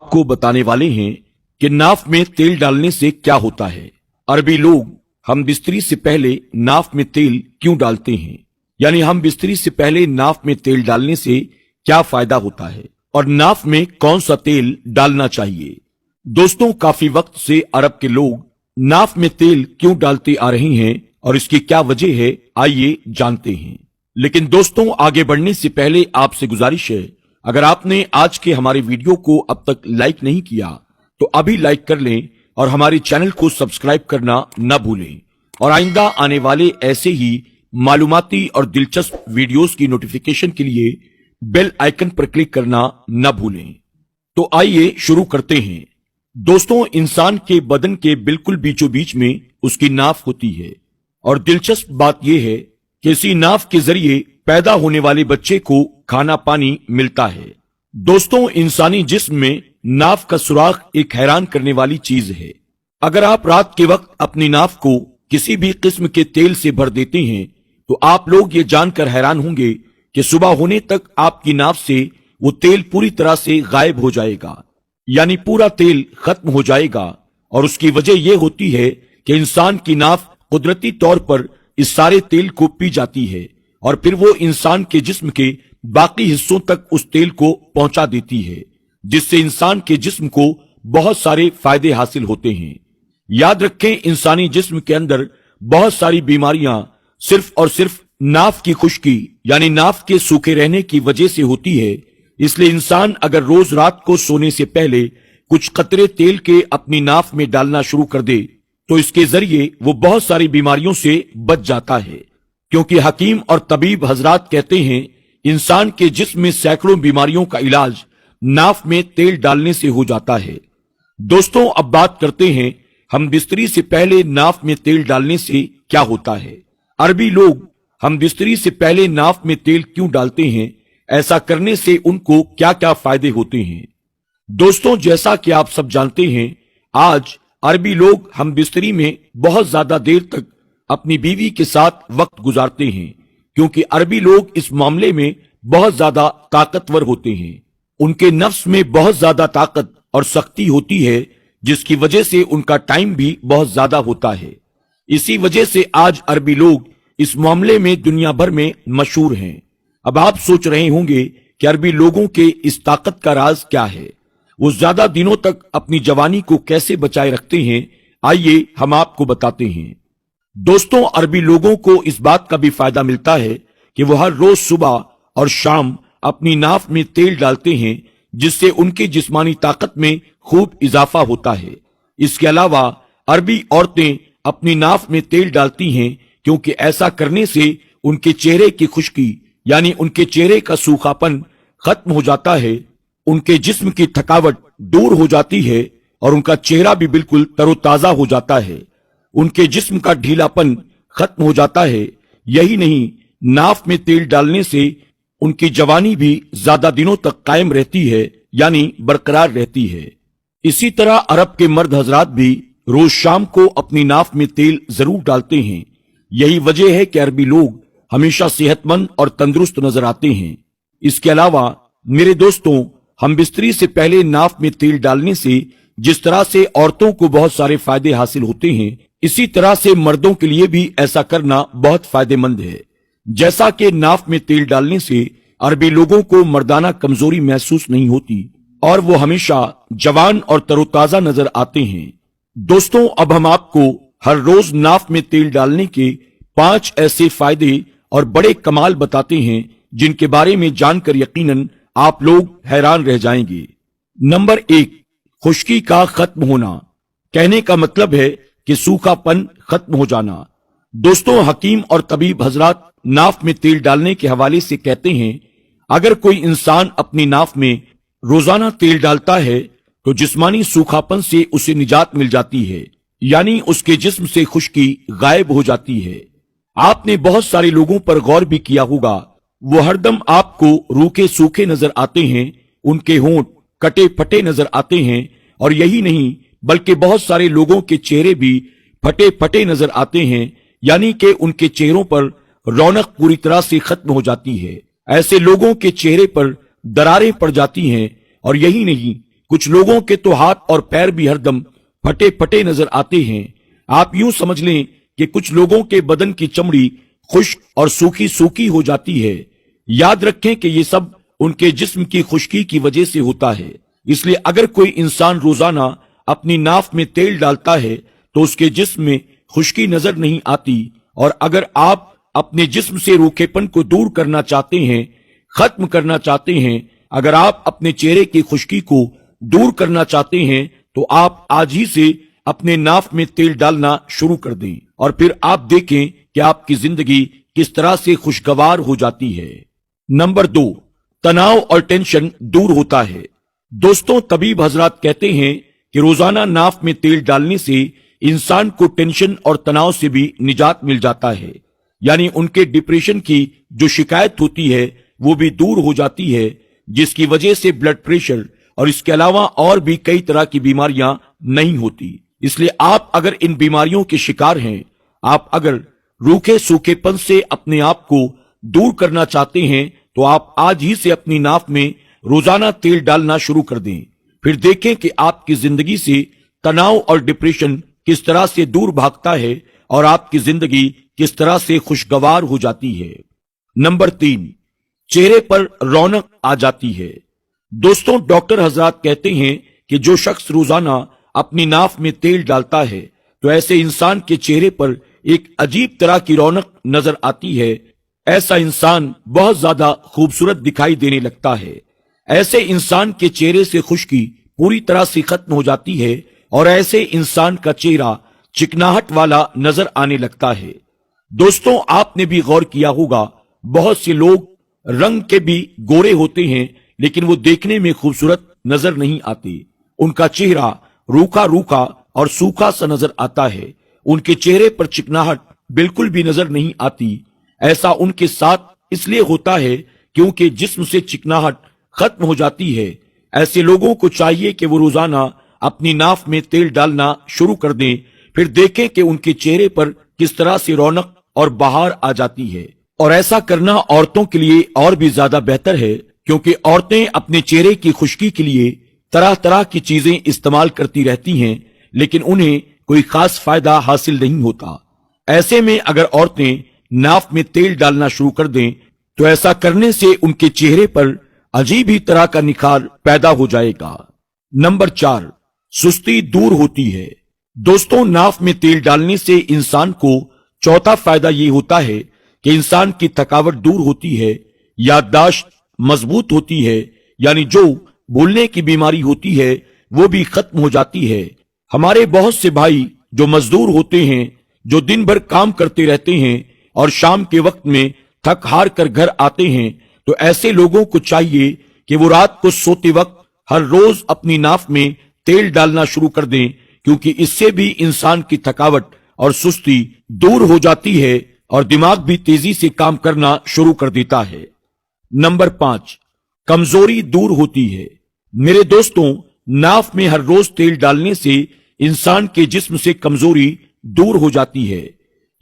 को बताने वाले हैं कि नाफ में तेल डालने से क्या होता है। अरबी लोग हम बिस्तरी से पहले नाफ में तेल क्यों डालते हैं, यानी हम बिस्तरी से पहले नाफ में तेल डालने से क्या फायदा होता है और नाफ में कौन सा तेल डालना चाहिए। दोस्तों, काफी वक्त से अरब के लोग नाफ में तेल क्यों डालते आ रहे हैं और इसकी क्या वजह है, आइए जानते हैं। लेकिन दोस्तों, आगे बढ़ने से पहले आपसे गुजारिश है, अगर आपने आज के हमारे वीडियो को अब तक लाइक नहीं किया तो अभी लाइक कर लें और हमारे चैनल को सब्सक्राइब करना न भूलें और आइंदा आने वाले ऐसे ही मालूमाती और दिलचस्प वीडियोस की नोटिफिकेशन के लिए बेल आइकन पर क्लिक करना न भूलें। तो आइए शुरू करते हैं। दोस्तों, इंसान के बदन के बिल्कुल बीचों बीच में उसकी नाफ होती है और दिलचस्प बात यह है कि इसी नाफ के जरिए पैदा होने वाले बच्चे को खाना पानी मिलता है। दोस्तों, इंसानी जिस्म में नाफ का सुराख एक हैरान करने वाली चीज है। अगर आप रात के वक्त अपनी नाफ को किसी भी किस्म के तेल से भर देते हैं तो आप लोग ये जानकर हैरान होंगे कि सुबह होने तक आपकी नाफ से वो तेल पूरी तरह से गायब हो जाएगा, यानी पूरा तेल खत्म हो जाएगा। और उसकी वजह यह होती है कि इंसान की नाफ कुदरती तौर पर इस सारे तेल को पी जाती है और फिर वो इंसान के जिस्म के बाकी हिस्सों तक उस तेल को पहुंचा देती है, जिससे इंसान के जिस्म को बहुत सारे फायदे हासिल होते हैं। याद रखें, इंसानी जिस्म के अंदर बहुत सारी बीमारियां सिर्फ और सिर्फ नाफ की खुश्की यानी नाफ के सूखे रहने की वजह से होती है। इसलिए इंसान अगर रोज रात को सोने से पहले कुछ कतरे तेल के अपनी नाफ में डालना शुरू कर दे तो इसके जरिए वो बहुत सारी बीमारियों से बच जाता है, क्योंकि हकीम और तबीब हजरात कहते हैं इंसान के जिस्म में सैकड़ों बीमारियों का इलाज नाफ में तेल डालने से हो जाता है। दोस्तों, अब बात करते हैं हम बिस्तरी से पहले नाफ में तेल डालने से क्या होता है। अरबी लोग हम बिस्तरी से पहले नाफ में तेल क्यों डालते हैं, ऐसा करने से उनको क्या क्या फायदे होते हैं। दोस्तों, जैसा कि आप सब जानते हैं, आज अरबी लोग हम बिस्तरी में बहुत ज्यादा देर तक अपनी बीवी के साथ वक्त गुजारते हैं, क्योंकि अरबी लोग इस मामले में बहुत ज्यादा ताकतवर होते हैं। उनके नफ्स में बहुत ज्यादा ताकत और सख्ती होती है, जिसकी वजह से उनका टाइम भी बहुत ज्यादा होता है। इसी वजह से आज अरबी लोग इस मामले में दुनिया भर में मशहूर हैं। अब आप सोच रहे होंगे कि अरबी लोगों के इस ताकत का राज क्या है, वो ज्यादा दिनों तक अपनी जवानी को कैसे बचाए रखते हैं। आइए हम आपको बताते हैं। दोस्तों, अरबी लोगों को इस बात का भी फायदा मिलता है कि वो हर रोज सुबह और शाम अपनी नाफ में तेल डालते हैं, जिससे उनकी जिस्मानी ताकत में खूब इजाफा होता है। इसके अलावा अरबी औरतें अपनी नाफ में तेल डालती हैं, क्योंकि ऐसा करने से उनके चेहरे की खुश्की यानी उनके चेहरे का सूखापन खत्म हो जाता है, उनके जिस्म की थकावट दूर हो जाती है और उनका चेहरा भी बिल्कुल तरोताजा हो जाता है। उनके जिस्म का ढीलापन खत्म हो जाता है। यही नहीं, नाफ में तेल डालने से उनकी जवानी भी ज्यादा दिनों तक कायम रहती है, यानी बरकरार रहती है। इसी तरह अरब के मर्द हजरात भी रोज शाम को अपनी नाफ में तेल जरूर डालते हैं। यही वजह है कि अरबी लोग हमेशा सेहतमंद और तंदुरुस्त नजर आते हैं। इसके अलावा मेरे दोस्तों, हम बिस्तरी से पहले नाफ में तेल डालने से जिस तरह से औरतों को बहुत सारे फायदे हासिल होते हैं, इसी तरह से मर्दों के लिए भी ऐसा करना बहुत फायदेमंद है। जैसा कि नाफ में तेल डालने से अरबी लोगों को मर्दाना कमजोरी महसूस नहीं होती और वो हमेशा जवान और तरोताजा नजर आते हैं। दोस्तों, अब हम आपको हर रोज नाफ में तेल डालने के 5 ऐसे फायदे और बड़े कमाल बताते हैं, जिनके बारे में जानकर यकीनन आप लोग हैरान रह जाएंगे। नंबर 1, खुश्की का खत्म होना। कहने का मतलब है कि सूखापन खत्म हो जाना। दोस्तों, हकीम और तबीब हजरात नाफ में तेल डालने के हवाले से कहते हैं, अगर कोई इंसान अपनी नाफ में रोजाना तेल डालता है तो जिस्मानी सूखापन से उसे निजात मिल जाती है, यानी उसके जिस्म से खुश्की गायब हो जाती है। आपने बहुत सारे लोगों पर गौर भी किया होगा, वो हरदम आपको रूखे सूखे नजर आते हैं, उनके होंठ कटे फटे नजर आते हैं और यही नहीं बल्कि बहुत सारे लोगों के चेहरे भी फटे फटे नजर आते हैं, यानी कि उनके चेहरों पर रौनक पूरी तरह से खत्म हो जाती है। ऐसे लोगों के चेहरे पर दरारें पड़ जाती हैं और यही नहीं कुछ लोगों के तो हाथ और पैर भी हरदम फटे फटे नजर आते हैं। आप यूं समझ लें कि कुछ लोगों के बदन की चमड़ी खुश्क और सूखी सूखी हो जाती है। याद रखें कि ये सब उनके जिस्म की खुश्की की वजह से होता है। इसलिए अगर कोई इंसान रोजाना अपनी नाफ में तेल डालता है तो उसके जिस्म में खुश्की नजर नहीं आती। और अगर आप अपने जिस्म से रूखेपन को दूर करना चाहते हैं, खत्म करना चाहते हैं, अगर आप अपने चेहरे की खुश्की को दूर करना चाहते हैं तो आप आज ही से अपने नाफ में तेल डालना शुरू कर दें और फिर आप देखें कि आपकी जिंदगी किस तरह से खुशगवार हो जाती है। नंबर 2, तनाव और टेंशन दूर होता है। दोस्तों, तबीब हजरात कहते हैं कि रोजाना नाफ में तेल डालने से इंसान को टेंशन और तनाव से भी निजात मिल जाता है। यानी उनके डिप्रेशन की जो शिकायत होती है वो भी दूर हो जाती है, जिसकी वजह से ब्लड प्रेशर और इसके अलावा और भी कई तरह की बीमारियां नहीं होती। इसलिए आप अगर इन बीमारियों के शिकार हैं, आप अगर रूखे सूखेपन से अपने आप को दूर करना चाहते हैं तो आप आज ही से अपनी नाफ में रोजाना तेल डालना शुरू कर दें। फिर देखें कि आपकी जिंदगी से तनाव और डिप्रेशन किस तरह से दूर भागता है और आपकी जिंदगी किस तरह से खुशगवार हो जाती है। नंबर 3, चेहरे पर रौनक आ जाती है। दोस्तों, डॉक्टर हजरात कहते हैं कि जो शख्स रोजाना अपनी नाफ में तेल डालता है तो ऐसे इंसान के चेहरे पर एक अजीब तरह की रौनक नजर आती है। ऐसा इंसान बहुत ज्यादा खूबसूरत दिखाई देने लगता है। ऐसे इंसान के चेहरे से खुश्की पूरी तरह से खत्म हो जाती है और ऐसे इंसान का चेहरा चिकनाहट वाला नजर आने लगता है। दोस्तों, आपने भी गौर किया होगा, बहुत से लोग रंग के भी गोरे होते हैं लेकिन वो देखने में खूबसूरत नजर नहीं आते। उनका चेहरा रूखा रूखा और सूखा सा नजर आता है। उनके चेहरे पर चिकनाहट बिल्कुल भी नजर नहीं आती। ऐसा उनके साथ इसलिए होता है क्योंकि जिस्म से चिकनाहट खत्म हो जाती है। ऐसे लोगों को चाहिए कि वो रोजाना अपनी नाफ में तेल डालना शुरू कर दें, फिर देखें कि उनके चेहरे पर किस तरह से रौनक और बहार आ जाती है। और ऐसा करना औरतों के लिए और भी ज्यादा बेहतर है क्योंकि औरतें अपने चेहरे की खुश्की के लिए तरह तरह की चीजें इस्तेमाल करती रहती हैं लेकिन उन्हें कोई खास फायदा हासिल नहीं होता। ऐसे में अगर औरतें नाफ में तेल डालना शुरू कर दें तो ऐसा करने से उनके चेहरे पर अजीब ही तरह का निखार पैदा हो जाएगा। नंबर 4, सुस्ती दूर होती है। दोस्तों, नाफ में तेल डालने से इंसान को चौथा फायदा ये होता है कि इंसान की थकावट दूर होती है, याददाश्त मजबूत होती है, यानी जो भूलने की बीमारी होती है वो भी खत्म हो जाती है। हमारे बहुत से भाई जो मजदूर होते हैं, जो दिन भर काम करते रहते हैं और शाम के वक्त में थक हार कर घर आते हैं, तो ऐसे लोगों को चाहिए कि वो रात को सोते वक्त हर रोज अपनी नाफ में तेल डालना शुरू कर दें क्योंकि इससे भी इंसान की थकावट और सुस्ती दूर हो जाती है और दिमाग भी तेजी से काम करना शुरू कर देता है। नंबर 5, कमजोरी दूर होती है। मेरे दोस्तों, नाफ में हर रोज तेल डालने से इंसान के जिस्म से कमजोरी दूर हो जाती है।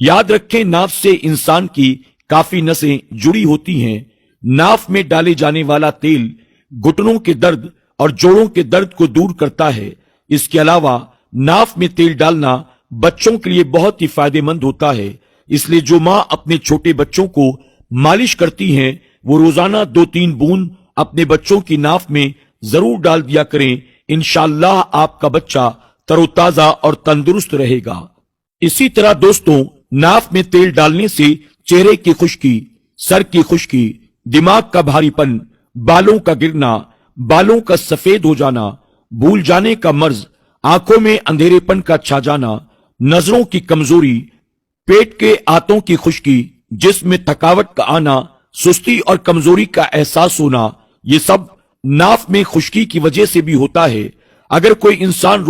याद रखें, नाफ से इंसान की काफी नसें जुड़ी होती हैं। नाफ में डाले जाने वाला तेल घुटनों के दर्द और जोड़ों के दर्द को दूर करता है। इसके अलावा नाफ में तेल डालना बच्चों के लिए बहुत ही फायदेमंद होता है। इसलिए जो माँ अपने छोटे बच्चों को मालिश करती हैं वो रोजाना 2-3 बूंद अपने बच्चों की नाफ में जरूर डाल दिया करें। इंशाअल्लाह आपका बच्चा तरोताजा और तंदुरुस्त रहेगा। इसी तरह दोस्तों, नाफ में तेल डालने से चेहरे की खुश्की, सर की खुश्की, दिमाग का भारीपन, बालों का गिरना, बालों का सफेद हो जाना, भूल जाने का मर्ज, आंखों में अंधेरेपन का छा जाना, नजरों की कमजोरी, पेट के आंतों की खुश्की, जिस्म में थकावट का आना, सुस्ती और कमजोरी का एहसास होना, ये सब नाफ में खुश्की की वजह से भी होता है। अगर कोई इंसान